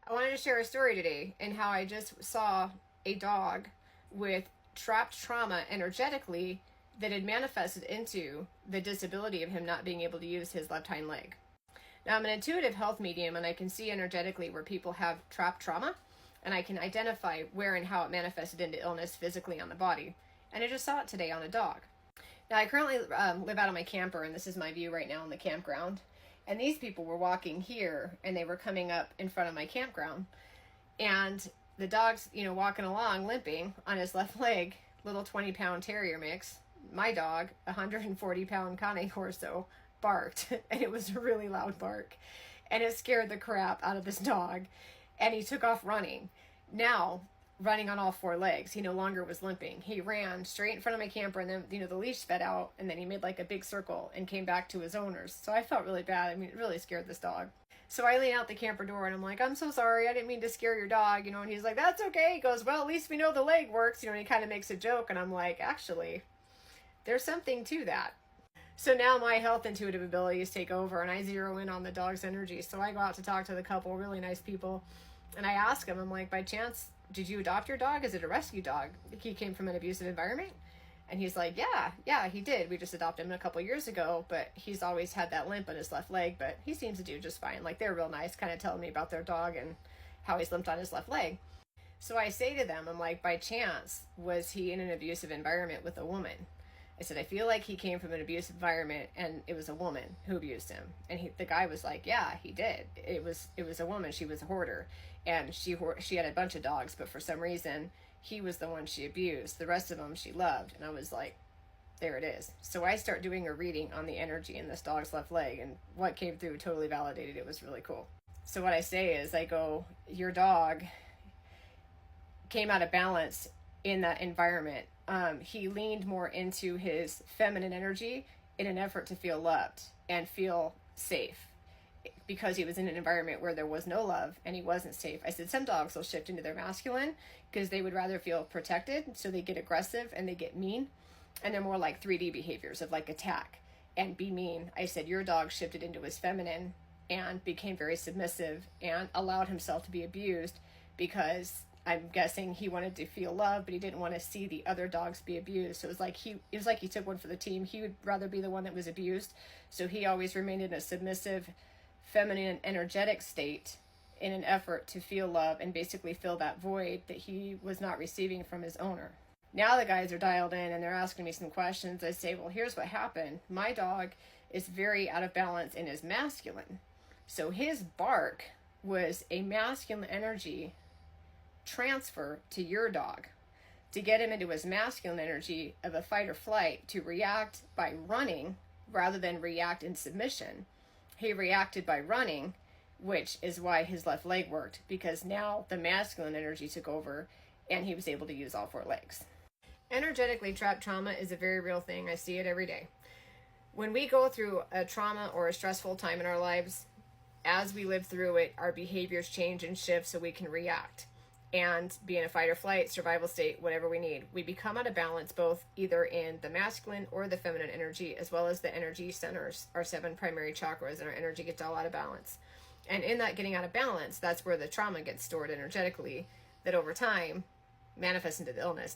I wanted to share a story today and how I just saw a dog with trapped trauma energetically that had manifested into the disability of him not being able to use his left hind leg. Now, I'm an intuitive health medium and I can see energetically where people have trapped trauma, and I can identify where and how it manifested into illness physically on the body. And I just saw it today on a dog. Now, I currently live out of my camper, and this is my view right now on the campground. And these people were walking here, and they were coming up in front of my campground. And the dog's, walking along, limping on his left leg, little 20-pound terrier mix. My dog, 140-pound Cane Corso, barked, and it was a really loud bark. And it scared the crap out of this dog, and he took off running. Now, running on all four legs. He no longer was limping. He ran straight in front of my camper, and then, the leash sped out, and then he made like a big circle and came back to his owners. So I felt really bad. I mean, it really scared this dog. So I lean out the camper door and I'm like, I'm so sorry. I didn't mean to scare your dog, and he's like, that's okay. He goes, well, at least we know the leg works, and he kind of makes a joke. And I'm like, actually, there's something to that. So now my health intuitive abilities take over and I zero in on the dog's energy. So I go out to talk to the couple, really nice people. And I ask him, I'm like, by chance, did you adopt your dog? Is it a rescue dog? He came from an abusive environment? And he's like, yeah, he did. We just adopted him a couple years ago, but he's always had that limp on his left leg, but he seems to do just fine. Like, they're real nice, kind of telling me about their dog and how he's limped on his left leg. So I say to them, I'm like, by chance, was he in an abusive environment with a woman? I said, I feel like he came from an abusive environment and it was a woman who abused him. And the guy was like, yeah, he did. It was a woman. She was a hoarder, and she had a bunch of dogs, but for some reason he was the one she abused. The rest of them she loved. And I was like, there it is. So I start doing a reading on the energy in this dog's left leg, and what came through totally validated. It was really cool. So what I say is, I go, your dog came out of balance in that environment. He leaned more into his feminine energy in an effort to feel loved and feel safe, because he was in an environment where there was no love and he wasn't safe. I said, some dogs will shift into their masculine because they would rather feel protected, so they get aggressive and they get mean, and they're more like 3D behaviors of like attack and be mean. I said, your dog shifted into his feminine and became very submissive and allowed himself to be abused because I'm guessing he wanted to feel love, but he didn't want to see the other dogs be abused. So it was like he took one for the team. He would rather be the one that was abused. So he always remained in a submissive, feminine, energetic state in an effort to feel love and basically fill that void that he was not receiving from his owner. Now the guys are dialed in and they're asking me some questions. I say, well, here's what happened. My dog is very out of balance in his masculine. So his bark was a masculine energy transfer to your dog to get him into his masculine energy of a fight or flight, to react by running rather than react in submission. He reacted by running, which is why his left leg worked, because now the masculine energy took over and he was able to use all four legs. Energetically, trapped trauma is a very real thing. I see it every day. When we go through a trauma or a stressful time in our lives, as we live through it, our behaviors change and shift so we can react and be in a fight or flight, survival state, whatever we need. We become out of balance both either in the masculine or the feminine energy, as well as the energy centers, our 7 primary chakras, and our energy gets all out of balance. And in that getting out of balance, that's where the trauma gets stored energetically, that over time manifests into the illness.